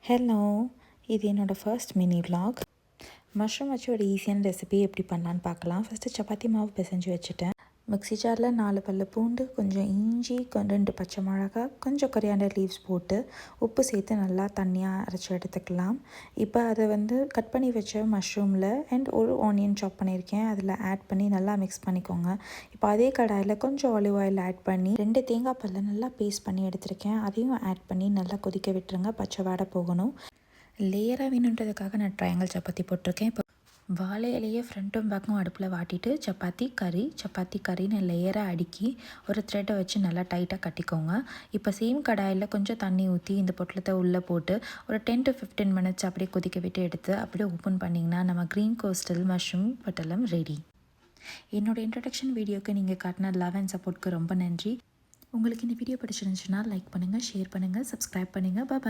Hello, இது என்னோடய first mini vlog. Mushroom வச்சு ஒரு ஈஸியான ரெசிபி எப்படி பண்ணலான்னு பார்க்கலாம். ஃபஸ்ட்டு சப்பாத்தி மாவு பிசைஞ்சு வச்சுட்டேன். மிக்ஸி ஜாரில் 4 பல்லு பூண்டு, கொஞ்சம் இஞ்சி, 2 பச்சை மிளகா, கொஞ்சம் கொரியாண்டர் லீவ்ஸ் போட்டு உப்பு சேர்த்து நல்லா தண்ணியாக அரைச்சி எடுத்துக்கலாம். இப்போ அதை கட் பண்ணி வச்ச மஷ்ரூமில் ஒரு ஆனியன் சாப் பண்ணியிருக்கேன், அதில் ஆட் பண்ணி நல்லா மிக்ஸ் பண்ணிக்கோங்க. இப்போ அதே கடாயில் கொஞ்சம் ஆலிவ் ஆயில் ஆட் பண்ணி 2 தேங்காய் பல்லை நல்லா பேஸ்ட் பண்ணி எடுத்திருக்கேன், அதையும் ஆட் பண்ணி நல்லா கொதிக்க விட்டுருங்க, பச்சை வாடை போகணும். லேயராக வேணுன்றதுக்காக நான் ட்ரையாங்கிள் சப்பாத்தி போட்டிருக்கேன். இப்போ வாழை இலையை ஃப்ரண்ட்டும் பேக்கும் அடுப்பில் வாட்டிட்டு சப்பாத்தி கறின்னு லேயராக அடுக்கி ஒரு த்ரெட்டை வச்சு நல்லா டைட்டாக கட்டிக்கோங்க. இப்போ சேம் கடாயில் கொஞ்சம் தண்ணி ஊற்றி இந்த பொட்டலத்தை உள்ளே போட்டு ஒரு 10 to 15 minutes அப்படியே கொதிக்க விட்டு எடுத்து அப்படியே ஓப்பன் பண்ணிங்கன்னா நம்ம க்ரீன் கோஸ்டல் மஷ்ரூம் பட்டலம் ரெடி. என்னோடய இன்ட்ரடக்ஷன் வீடியோக்கு நீங்கள் காட்டின லவ் அண்ட் சப்போர்ட்க்கு ரொம்ப நன்றி. உங்களுக்கு இந்த வீடியோ பிடிச்சிருந்துச்சுன்னா லைக் பண்ணுங்கள், ஷேர் பண்ணுங்கள், சப்ஸ்கிரைப் பண்ணுங்கள். பாய்.